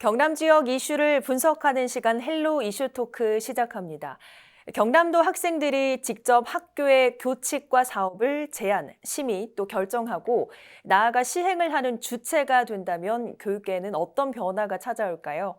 경남 지역 이슈를 분석하는 시간 헬로 이슈 토크 시작합니다. 경남도 학생들이 직접 학교의 교칙과 사업을 제안, 심의 또 결정하고 나아가 시행을 하는 주체가 된다면 교육계에는 어떤 변화가 찾아올까요?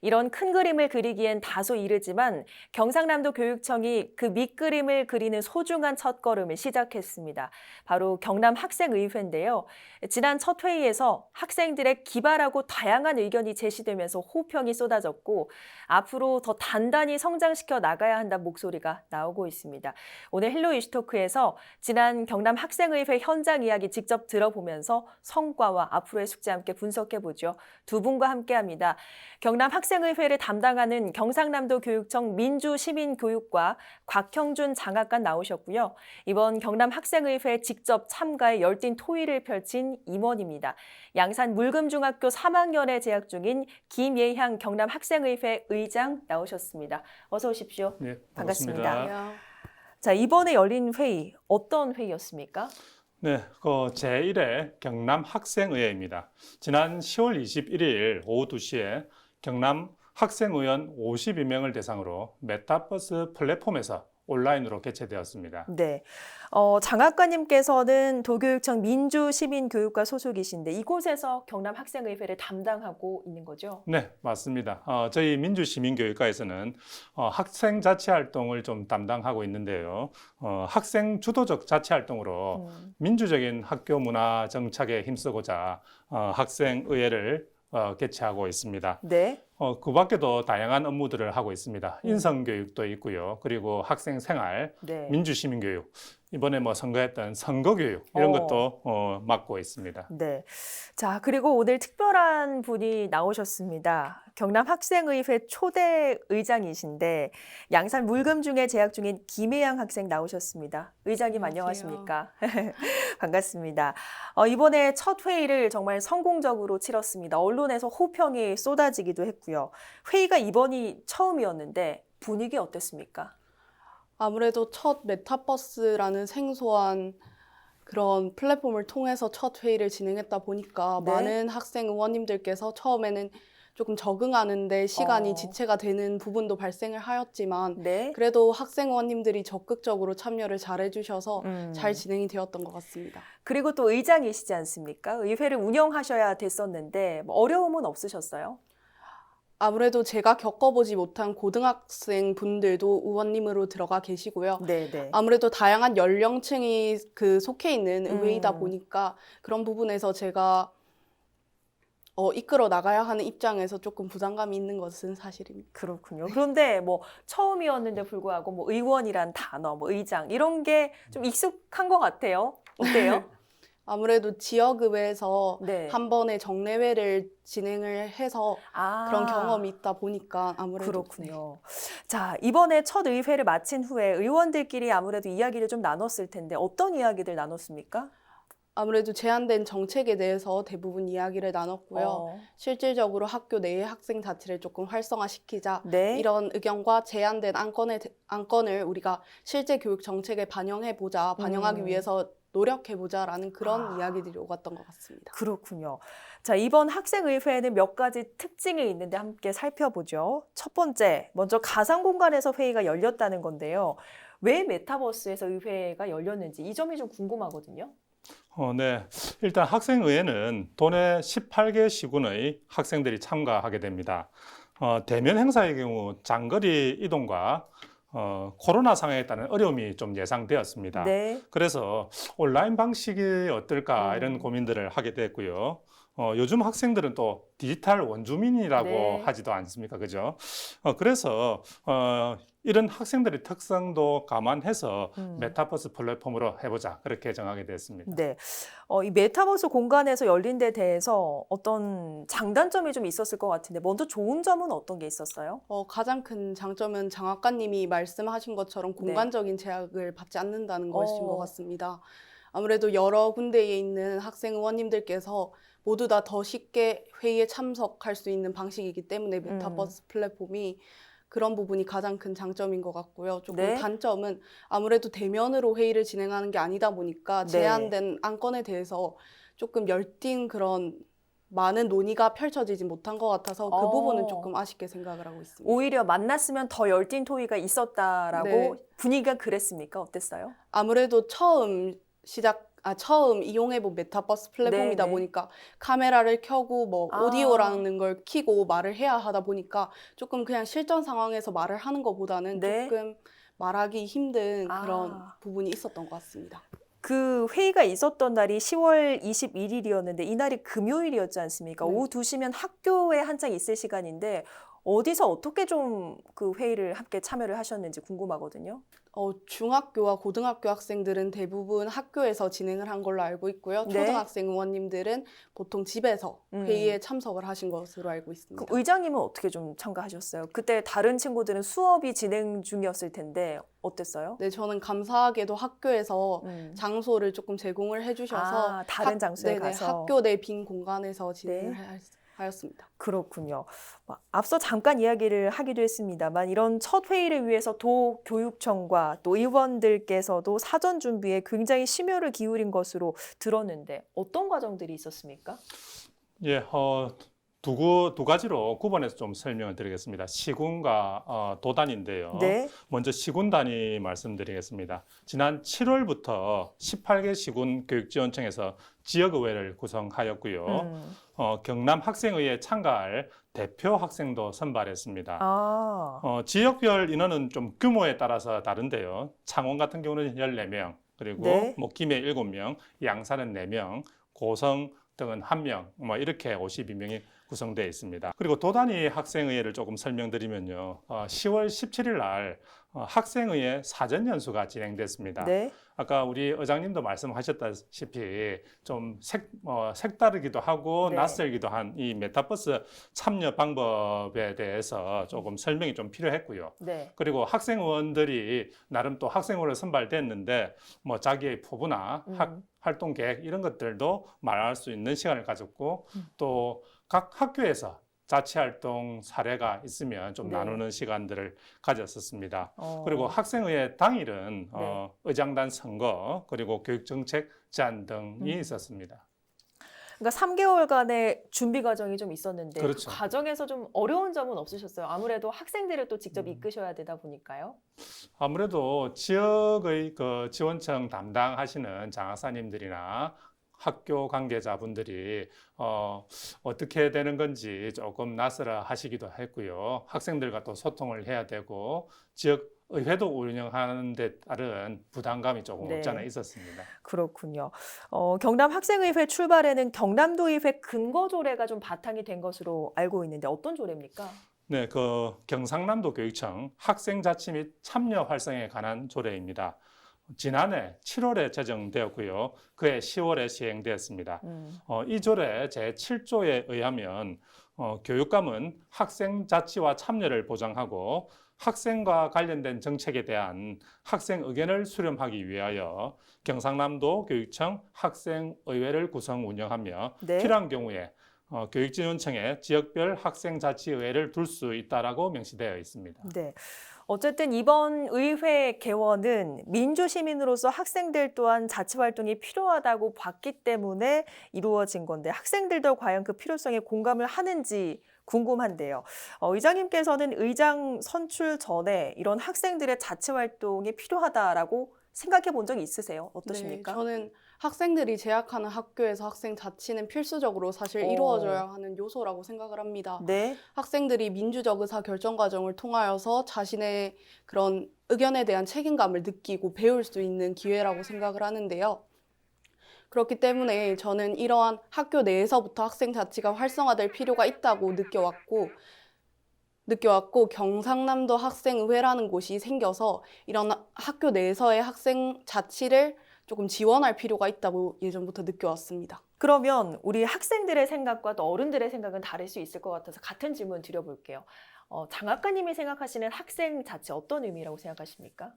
이런 큰 그림을 그리기엔 다소 이르지만 경상남도 교육청이 그 밑그림을 그리는 소중한 첫걸음을 시작했습니다. 바로 경남 학생의회인데요. 지난 첫 회의에서 학생들의 기발하고 다양한 의견이 제시되면서 호평이 쏟아졌고 앞으로 더 단단히 성장시켜 나가야 한다는 목소리가 나오고 있습니다. 오늘 헬로 이슈토크에서 지난 경남 학생의회 현장 이야기 직접 들어보면서 성과와 앞으로의 숙제 함께 분석해보죠. 두 분과 함께합니다. 경남 학생의회를 담당하는 경상남도 교육청 민주시민교육과 곽형준 장학관 나오셨고요. 이번 경남 학생의회 직접 참가해 열띤 토의를 펼친 임원입니다. 양산 물금중학교 3학년에 재학 중인 김예향 경남 학생의회 의장 나오셨습니다. 어서 오십시오. 네, 반갑습니다. 반갑습니다. 자, 이번에 열린 회의 어떤 회의였습니까? 네, 제1회 경남 학생의회입니다. 지난 10월 21일 오후 2시에 경남 학생의원 52명을 대상으로 메타버스 플랫폼에서 온라인으로 개최되었습니다. 네, 장학관님께서는 도교육청 민주시민교육과 소속이신데 이곳에서 경남 학생의회를 담당하고 있는 거죠? 네, 맞습니다. 저희 민주시민교육과에서는 학생 자치활동을 좀 담당하고 있는데요. 학생 주도적 자치활동으로 민주적인 학교 문화 정착에 힘쓰고자 학생의회를 개최하고 있습니다. 네. 그 밖에도 다양한 업무들을 하고 있습니다. 인성교육도 있고요. 그리고 학생생활, 네. 민주시민교육, 이번에 선거했던 선거교육 이런 것도 맡고 있습니다. 네. 자, 그리고 오늘 특별한 분이 나오셨습니다. 경남 학생의회 초대 의장이신데 양산 물금중에 재학 중인 김혜양 학생 나오셨습니다. 의장님 안녕하십니까? 반갑습니다. 이번에 첫 회의를 정말 성공적으로 치렀습니다. 언론에서 호평이 쏟아지기도 했고요. 회의가 이번이 처음이었는데 분위기 어땠습니까? 아무래도 첫 메타버스라는 생소한 그런 플랫폼을 통해서 첫 회의를 진행했다 보니까 네. 많은 학생 의원님들께서 처음에는 조금 적응하는데 시간이 지체가 되는 부분도 발생을 하였지만 네. 그래도 학생 의원님들이 적극적으로 참여를 잘 해주셔서 잘 진행이 되었던 것 같습니다. 그리고 또 의장이시지 않습니까? 의회를 운영하셔야 됐었는데 어려움은 없으셨어요? 아무래도 제가 겪어보지 못한 고등학생 분들도 의원님으로 들어가 계시고요. 네네. 아무래도 다양한 연령층이 속해 있는 의회이다 보니까 그런 부분에서 제가 이끌어 나가야 하는 입장에서 조금 부담감이 있는 것은 사실입니다. 그렇군요. 그런데 처음이었는데 불구하고 의원이란 단어, 의장 이런 게 좀 익숙한 것 같아요. 어때요? 아무래도 지역의회에서 네. 한 번에 정례회를 진행을 해서 그런 경험이 있다 보니까 아무래도 그렇군요. 자, 이번에 첫 의회를 마친 후에 의원들끼리 아무래도 이야기를 좀 나눴을 텐데 어떤 이야기들 나눴습니까? 아무래도 제안된 정책에 대해서 대부분 이야기를 나눴고요. 실질적으로 학교 내의 학생 자치를 조금 활성화시키자 네. 이런 의견과 제안된 안건을 우리가 실제 교육 정책에 반영하기 위해서 노력해보자라는 그런 이야기들이 오갔던 것 같습니다. 그렇군요. 자, 이번 학생의회에는 몇 가지 특징이 있는데 함께 살펴보죠. 첫 번째, 먼저 가상 공간에서 회의가 열렸다는 건데요. 왜 메타버스에서 의회가 열렸는지 이 점이 좀 궁금하거든요. 네. 일단 학생의회는 도내 18개 시군의 학생들이 참가하게 됩니다. 대면 행사의 경우 장거리 이동과 코로나 상황에 따른 어려움이 좀 예상되었습니다. 네. 그래서 온라인 방식이 어떨까 이런 고민들을 하게 됐고요. 요즘 학생들은 또 디지털 원주민이라고 네. 하지도 않습니까? 그죠? 그래서 이런 학생들의 특성도 감안해서 메타버스 플랫폼으로 해보자 그렇게 정하게 됐습니다. 네. 이 메타버스 공간에서 열린 데 대해서 어떤 장단점이 좀 있었을 것 같은데 먼저 좋은 점은 어떤 게 있었어요? 가장 큰 장점은 장학관님이 말씀하신 것처럼 공간적인 제약을 받지 않는다는 것인 것 같습니다. 아무래도 여러 군데에 있는 학생 의원님들께서 모두 다 더 쉽게 회의에 참석할 수 있는 방식이기 때문에 메타버스 플랫폼이 그런 부분이 가장 큰 장점인 것 같고요. 조금 네. 단점은 아무래도 대면으로 회의를 진행하는 게 아니다 보니까 네. 제안된 안건에 대해서 조금 열띤 그런 많은 논의가 펼쳐지지 못한 것 같아서 그 어. 부분은 조금 아쉽게 생각을 하고 있습니다. 오히려 만났으면 더 열띤 토의가 있었다라고 네. 분위기가 그랬습니까? 어땠어요? 아무래도 처음 이용해본 메타버스 플랫폼이다 네, 네. 보니까 카메라를 켜고 뭐 아. 오디오라는 걸 켜고 말을 해야 하다 보니까 조금 그냥 실전 상황에서 말을 하는 것보다는 네. 조금 말하기 힘든 그런 아. 부분이 있었던 것 같습니다. 그 회의가 있었던 날이 10월 21일이었는데 이날이 금요일이었지 않습니까? 네. 오후 2시면 학교에 한창 있을 시간인데 어디서 어떻게 좀 그 회의를 함께 참여를 하셨는지 궁금하거든요. 중학교와 고등학교 학생들은 대부분 학교에서 진행을 한 걸로 알고 있고요. 네. 초등학생 의원님들은 보통 집에서 회의에 참석을 하신 것으로 알고 그 있습니다. 의장님은 어떻게 좀 참가하셨어요? 그때 다른 친구들은 수업이 진행 중이었을 텐데 어땠어요? 네, 저는 감사하게도 학교에서 음. 장소를 조금 제공을 해주셔서 다른 장소에 가서. 학교 내 빈 공간에서 진행을 네. 하였습니다. 그렇군요. 앞서 잠깐 이야기를 하기도 했습니다만 이런 첫 회의를 위해서 도교육청과 또 의원들께서도 사전 준비에 굉장히 심혈을 기울인 것으로 들었는데 어떤 과정들이 있었습니까? 예, 두 가지로 구분해서 좀 설명을 드리겠습니다. 시군과 도단인데요. 네. 먼저 시군 단위 말씀드리겠습니다. 지난 7월부터 18개 시군 교육지원청에서 지역의회를 구성하였고요. 경남 학생회에 참가할 대표 학생도 선발했습니다. 지역별 인원은 좀 규모에 따라서 다른데요. 창원 같은 경우는 14명, 그리고 네. 김해 7명, 양산은 4명, 고성 등은 1명, 이렇게 52명이 구성되어 있습니다. 그리고 도단위 학생회를 조금 설명드리면요. 10월 17일 날 학생회의 사전연수가 진행됐습니다. 네. 아까 우리 의장님도 말씀하셨다시피 좀 색다르기도 하고 네. 낯설기도 한 이 메타버스 참여 방법에 대해서 조금 설명이 좀 필요했고요. 네. 그리고 학생의원들이 나름 또 학생으로 선발됐는데 자기의 포부나 활동 계획 이런 것들도 말할 수 있는 시간을 가졌고 또 각 학교에서 자치활동 사례가 있으면 좀 네. 나누는 시간들을 가졌었습니다. 그리고 어. 학생회의 당일은 네. 의장단 선거 그리고 교육정책 제안 등이 있었습니다. 그러니까 3개월간의 준비 과정이 좀 있었는데 그렇죠. 그 과정에서 좀 어려운 점은 없으셨어요? 아무래도 학생들을 또 직접 이끄셔야 되다 보니까요. 아무래도 지역의 그 지원청 담당하시는 장학사님들이나 학교 관계자분들이 어떻게 되는 건지 조금 낯설어 하시기도 했고요. 학생들과 또 소통을 해야 되고 지역 의회도 운영하는 데 따른 부담감이 조금 네. 없지 않아 있었습니다. 그렇군요. 경남 학생의회 출발에는 경남도의회 근거조례가 좀 바탕이 된 것으로 알고 있는데 어떤 조례입니까? 네, 그 경상남도 교육청 학생자치 및 참여 활성에 관한 조례입니다. 지난해 7월에 제정되었고요. 그해 10월에 시행되었습니다. 이 조례 제7조에 의하면 교육감은 학생 자치와 참여를 보장하고 학생과 관련된 정책에 대한 학생 의견을 수렴하기 위하여 경상남도 교육청 학생의회를 구성 운영하며 네. 필요한 경우에 교육지원청에 지역별 학생자치의회를 둘 수 있다라고 명시되어 있습니다. 네. 어쨌든 이번 의회 개원은 민주시민으로서 학생들 또한 자치활동이 필요하다고 봤기 때문에 이루어진 건데 학생들도 과연 그 필요성에 공감을 하는지 궁금한데요. 의장님께서는 의장 선출 전에 이런 학생들의 자치활동이 필요하다라고 생각해 본 적이 있으세요? 어떠십니까? 네, 저는 학생들이 재학하는 학교에서 학생 자치는 필수적으로 사실 오. 이루어져야 하는 요소라고 생각을 합니다. 네. 학생들이 민주적 의사 결정 과정을 통하여서 자신의 그런 의견에 대한 책임감을 느끼고 배울 수 있는 기회라고 생각을 하는데요. 그렇기 때문에 저는 이러한 학교 내에서부터 학생 자치가 활성화될 필요가 있다고 느껴왔고 경상남도 학생의회라는 곳이 생겨서 이런 학교 내에서의 학생 자치를 조금 지원할 필요가 있다고 예전부터 느껴왔습니다. 그러면 우리 학생들의 생각과 또 어른들의 생각은 다를 수 있을 것 같아서 같은 질문 드려볼게요. 장학관님이 생각하시는 학생 자치 어떤 의미라고 생각하십니까?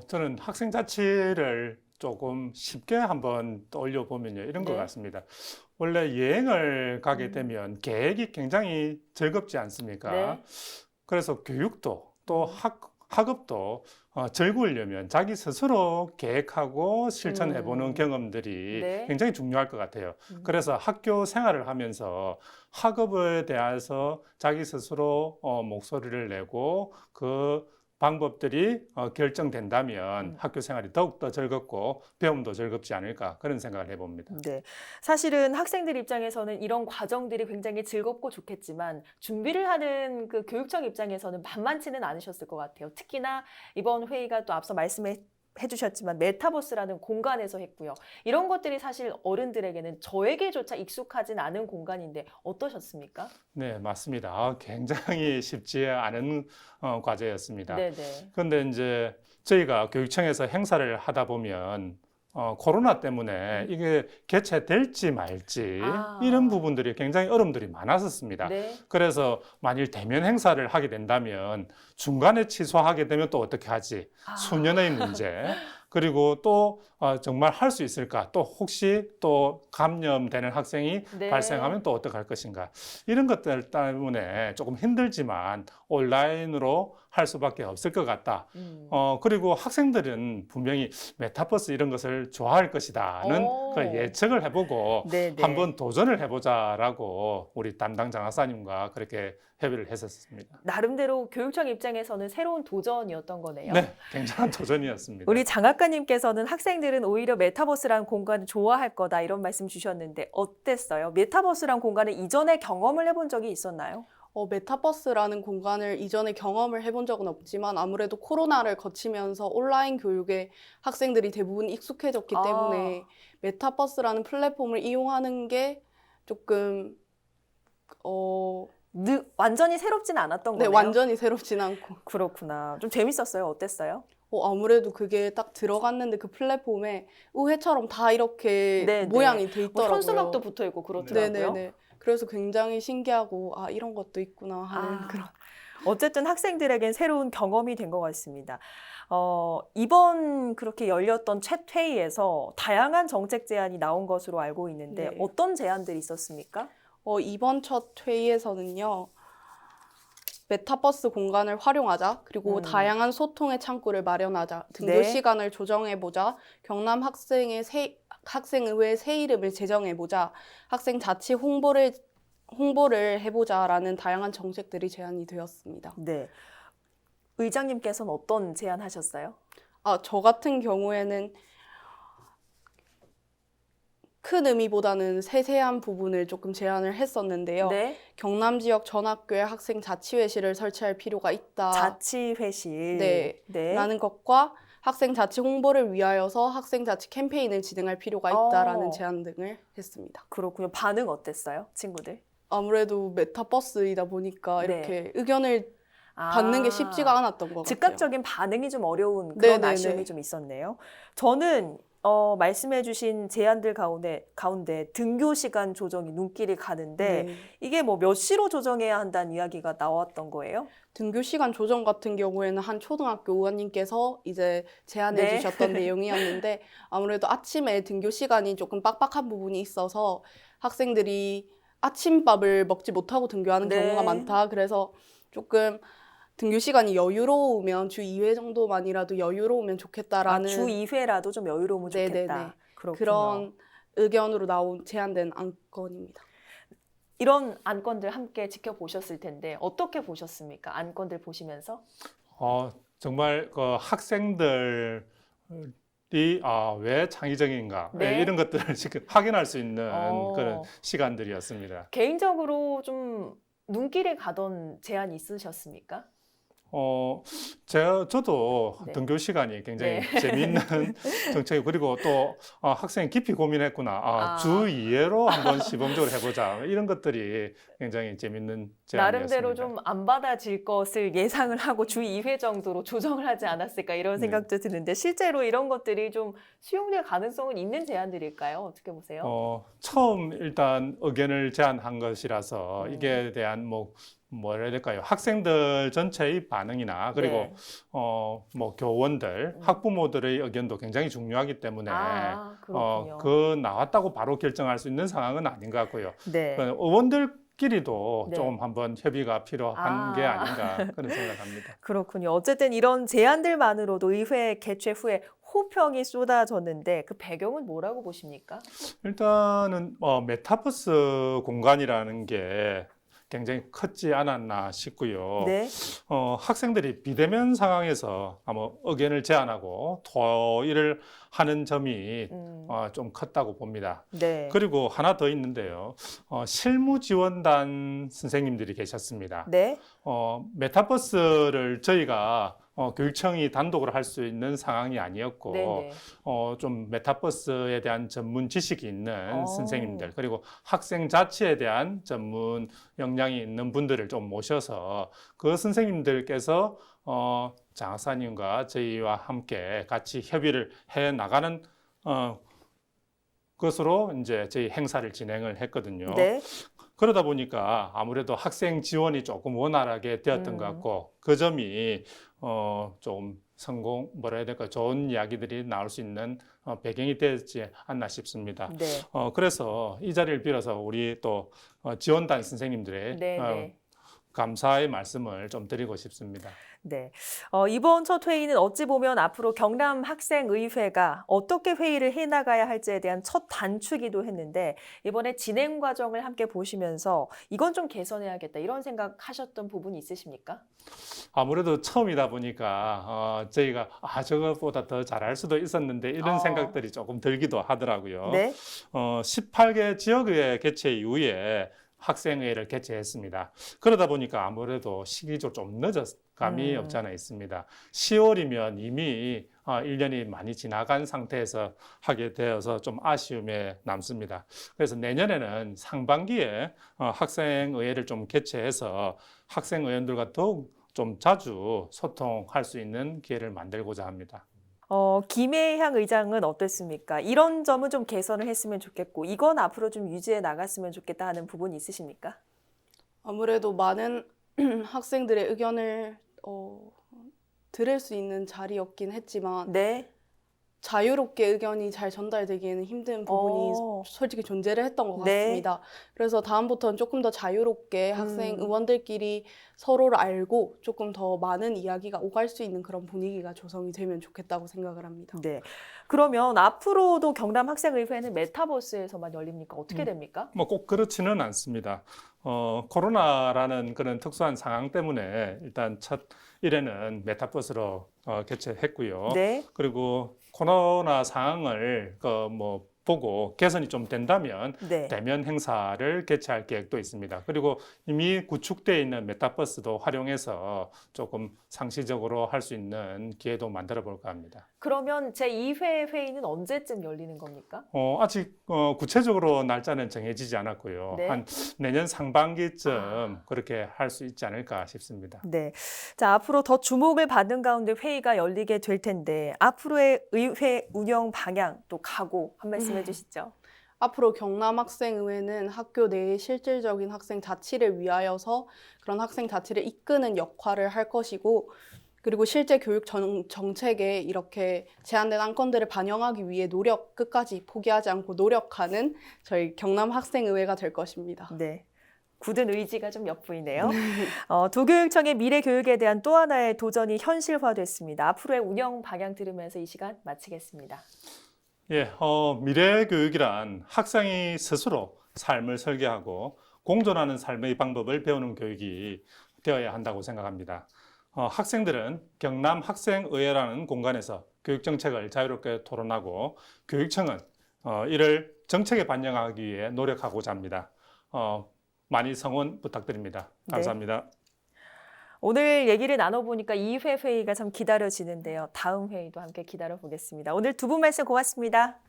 저는 학생 자치를 조금 쉽게 한번 떠올려 보면요. 이런 것 네. 같습니다. 원래 여행을 가게 되면 계획이 굉장히 즐겁지 않습니까? 네. 그래서 교육도 또 학업도 즐거우려면 자기 스스로 계획하고 실천해보는 경험들이 네. 굉장히 중요할 것 같아요. 그래서 학교 생활을 하면서 학업에 대해서 자기 스스로 목소리를 내고 그 방법들이 결정된다면 학교 생활이 더욱더 즐겁고 배움도 즐겁지 않을까 그런 생각을 해봅니다. 네. 사실은 학생들 입장에서는 이런 과정들이 굉장히 즐겁고 좋겠지만 준비를 하는 그 교육청 입장에서는 만만치는 않으셨을 것 같아요. 특히나 이번 회의가 또 앞서 말씀해 주셨지만 메타버스라는 공간에서 했고요. 이런 것들이 사실 어른들에게는 저에게조차 익숙하진 않은 공간인데 어떠셨습니까? 네, 맞습니다. 굉장히 쉽지 않은 과제였습니다. 네네. 그런데 이제 저희가 교육청에서 행사를 하다 보면 코로나 때문에 이게 개최될지 말지 이런 부분들이 굉장히 어려움들이 많았었습니다. 네. 그래서 만일 대면 행사를 하게 된다면 중간에 취소하게 되면 또 어떻게 하지? 수년의 문제. 그리고 또 정말 할 수 있을까? 또 혹시 또 감염되는 학생이 네. 발생하면 또 어떻게 할 것인가? 이런 것들 때문에 조금 힘들지만 온라인으로 할 수밖에 없을 것 같다. 그리고 학생들은 분명히 메타버스 이런 것을 좋아할 것이다는 그 예측을 해보고 네네. 한번 도전을 해보자라고 우리 담당 장학사님과 그렇게 협의를 했었습니다. 나름대로 교육청 입장에서는 새로운 도전이었던 거네요. 네, 굉장한 도전이었습니다. 우리 장학과님께서는 학생들은 오히려 메타버스란 공간을 좋아할 거다 이런 말씀 주셨는데 어땠어요? 메타버스란 공간을 이전에 경험을 해본 적이 있었나요? 메타버스라는 공간을 이전에 경험을 해본 적은 없지만 아무래도 코로나를 거치면서 온라인 교육에 학생들이 대부분 익숙해졌기 때문에 메타버스라는 플랫폼을 이용하는 게 조금 완전히 새롭진 않았던 네, 거네요. 완전히 새롭진 않고. 그렇구나. 좀 재밌었어요. 어땠어요? 아무래도 그게 딱 들어갔는데 그 플랫폼에 의회처럼 다 이렇게 네, 모양이 돼 뭐 있더라고요. 현수막도 붙어 있고 그렇더라고요. 네네네. 그래서 굉장히 신기하고 이런 것도 있구나 하는 그런. 어쨌든 학생들에겐 새로운 경험이 된 것 같습니다. 이번 그렇게 열렸던 챗 회의에서 다양한 정책 제안이 나온 것으로 알고 있는데 네. 어떤 제안들이 있었습니까? 이번 첫 회의에서는요. 메타버스 공간을 활용하자, 그리고 다양한 소통의 창구를 마련하자, 등교 네. 시간을 조정해보자, 경남 학생의회 새 이름을 제정해보자, 학생 자치 홍보를 해보자라는 다양한 정책들이 제안이 되었습니다. 네. 의장님께서는 어떤 제안하셨어요? 저 같은 경우에는 큰 의미보다는 세세한 부분을 조금 제안을 했었는데요. 네. 경남 지역 전 학교에 학생 자치회실을 설치할 필요가 있다. 자치회실. 네. 라는 것과 학생 자치 홍보를 위하여서 학생 자치 캠페인을 진행할 필요가 있다라는 제안 등을 했습니다. 그렇군요. 반응 어땠어요, 친구들? 아무래도 메타버스이다 보니까 네. 이렇게 의견을 받는 게 쉽지가 않았던 것 같아요. 즉각적인 반응이 좀 어려운 그런 네네네. 아쉬움이 좀 있었네요. 저는 말씀해주신 제안들 가운데 등교 시간 조정이 눈길이 가는데 네. 이게 뭐 몇 시로 조정해야 한다는 이야기가 나왔던 거예요? 등교 시간 조정 같은 경우에는 한 초등학교 의원님께서 이제 제안해 네. 주셨던 내용이었는데 아무래도 아침에 등교 시간이 조금 빡빡한 부분이 있어서 학생들이 아침밥을 먹지 못하고 등교하는 네. 경우가 많다. 그래서 조금 등교 시간이 여유로우면 주 2회 정도만이라도 여유로우면 좋겠다라는 주 2회라도 좀 여유로우면 좋겠다. 네네네. 그렇군요. 그런 의견으로 나온 제안된 안건입니다. 이런 안건들 함께 지켜보셨을 텐데 어떻게 보셨습니까? 안건들 보시면서? 정말 그 학생들이 왜 창의적인가 네. 이런 것들을 지금 확인할 수 있는 어. 그런 시간들이었습니다. 개인적으로 좀 눈길에 가던 제안이 있으셨습니까? 저도 네. 등교 시간이 굉장히 네. 재미있는 정책이고 그리고 또 학생이 깊이 고민했구나. 주 2회로 한번 시범적으로 해보자. 이런 것들이 굉장히 재미있는 제안이었습니다. 나름대로 좀 안 받아질 것을 예상을 하고 주 2회 정도로 조정을 하지 않았을까 이런 생각도 드는데 실제로 이런 것들이 좀 수용될 가능성은 있는 제안들일까요? 어떻게 보세요? 처음 일단 의견을 제안한 것이라서 이게 대한 뭐라 해야 될까요? 학생들 전체의 반응이나 그리고 네. 교원들, 학부모들의 의견도 굉장히 중요하기 때문에 그렇군요. 그 나왔다고 바로 결정할 수 있는 상황은 아닌 것 같고요. 네. 의원들 학생회끼리도 네. 좀 한번 협의가 필요한 게 아닌가 그런 생각합니다. 그렇군요. 어쨌든 이런 제안들만으로도 의회 개최 후에 호평이 쏟아졌는데 그 배경은 뭐라고 보십니까? 일단은 메타버스 공간이라는 게 굉장히 컸지 않았나 싶고요. 네. 학생들이 비대면 상황에서 아마 의견을 제안하고 토의를 하는 점이 좀 컸다고 봅니다. 네. 그리고 하나 더 있는데요. 실무 지원단 선생님들이 계셨습니다. 네. 메타버스를 저희가 교육청이 단독으로 할 수 있는 상황이 아니었고 네네. 좀 메타버스에 대한 전문 지식이 있는 어. 선생님들 그리고 학생 자체에 대한 전문 역량이 있는 분들을 좀 모셔서 그 선생님들께서 장학사님과 저희와 함께 같이 협의를 해 나가는 것으로 이제 저희 행사를 진행을 했거든요. 네. 그러다 보니까 아무래도 학생 지원이 조금 원활하게 되었던 것 같고 그 점이 좀 뭐라 해야 될까 좋은 이야기들이 나올 수 있는 배경이 되지 않나 싶습니다. 네. 그래서 이 자리를 빌어서 우리 또 지원단 선생님들의 네. 감사의 말씀을 좀 드리고 싶습니다. 네. 이번 첫 회의는 어찌 보면 앞으로 경남 학생의회가 어떻게 회의를 해나가야 할지에 대한 첫 단추기도 했는데 이번에 진행 과정을 함께 보시면서 이건 좀 개선해야겠다 이런 생각하셨던 부분이 있으십니까? 아무래도 처음이다 보니까 저희가 저것보다 더 잘할 수도 있었는데 이런 생각들이 조금 들기도 하더라고요. 네. 18개 지역의회 개최 이후에 학생회를 개최했습니다. 그러다 보니까 아무래도 시기적으로 좀 늦었감이 없지 않아 있습니다. 10월이면 이미 1년이 많이 지나간 상태에서 하게 되어서 좀 아쉬움에 남습니다. 그래서 내년에는 상반기에 학생회를 좀 개최해서 학생의원들과 더욱 좀 자주 소통할 수 있는 기회를 만들고자 합니다. 김혜향 의장은 어땠습니까? 이런 점은 좀 개선을 했으면 좋겠고 이건 앞으로 좀 유지해 나갔으면 좋겠다 하는 부분이 있으십니까? 아무래도 많은 학생들의 의견을 들을 수 있는 자리였긴 했지만 네. 자유롭게 의견이 잘 전달되기에는 힘든 부분이 솔직히 존재를 했던 것 네. 같습니다. 그래서 다음부터는 조금 더 자유롭게 학생 의원들끼리 서로를 알고 조금 더 많은 이야기가 오갈 수 있는 그런 분위기가 조성이 되면 좋겠다고 생각을 합니다. 네. 그러면 앞으로도 경남 학생의회는 메타버스에서만 열립니까? 어떻게 됩니까? 뭐 꼭 그렇지는 않습니다. 코로나라는 그런 특수한 상황 때문에 일단 첫 1회는 메타버스로 개최했고요. 네. 그리고 코로나 상황을 보고 개선이 좀 된다면 네. 대면 행사를 개최할 계획도 있습니다. 그리고 이미 구축되어 있는 메타버스도 활용해서 조금 상시적으로 할 수 있는 기회도 만들어 볼까 합니다. 그러면 제2회 회의는 언제쯤 열리는 겁니까? 아직 구체적으로 날짜는 정해지지 않았고요. 네. 한 내년 상반기쯤 그렇게 할 수 있지 않을까 싶습니다. 네. 자, 앞으로 더 주목을 받는 가운데 회의가 열리게 될 텐데 앞으로의 의회 운영 방향 또 각오 한 말씀 해주시죠. 앞으로 경남학생의회는 학교 내의 실질적인 학생 자치를 위하여서 그런 학생 자치를 이끄는 역할을 할 것이고 그리고 실제 교육 정책에 이렇게 제안된 안건들을 반영하기 위해 끝까지 포기하지 않고 노력하는 저희 경남학생의회가 될 것입니다. 네. 굳은 의지가 좀 엿보이네요. 도교육청의 미래 교육에 대한 또 하나의 도전이 현실화됐습니다. 앞으로의 운영 방향 들으면서 이 시간 마치겠습니다. 예, 미래 교육이란 학생이 스스로 삶을 설계하고 공존하는 삶의 방법을 배우는 교육이 되어야 한다고 생각합니다. 학생들은 경남 학생의회라는 공간에서 교육 정책을 자유롭게 토론하고 교육청은 이를 정책에 반영하기 위해 노력하고자 합니다. 많이 성원 부탁드립니다. 감사합니다. 네. 오늘 얘기를 나눠보니까 2회 회의가 참 기다려지는데요. 다음 회의도 함께 기다려보겠습니다. 오늘 두 분 말씀 고맙습니다.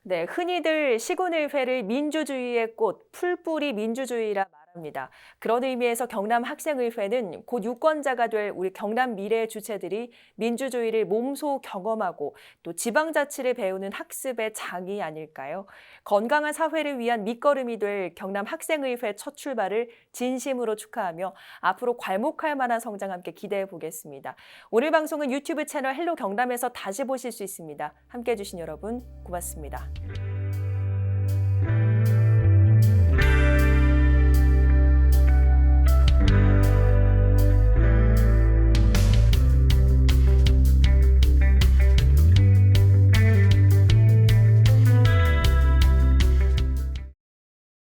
네, 흔히들 시군의회를 민주주의의 꽃, 풀뿌리 민주주의라 말합니다. 그런 의미에서 경남 학생의회는 곧 유권자가 될 우리 경남 미래의 주체들이 민주주의를 몸소 경험하고 또 지방자치를 배우는 학습의 장이 아닐까요? 건강한 사회를 위한 밑거름이 될 경남 학생의회 첫 출발을 진심으로 축하하며 앞으로 괄목할 만한 성장 함께 기대해 보겠습니다. 오늘 방송은 유튜브 채널 헬로 경남에서 다시 보실 수 있습니다. 함께해 주신 여러분 고맙습니다.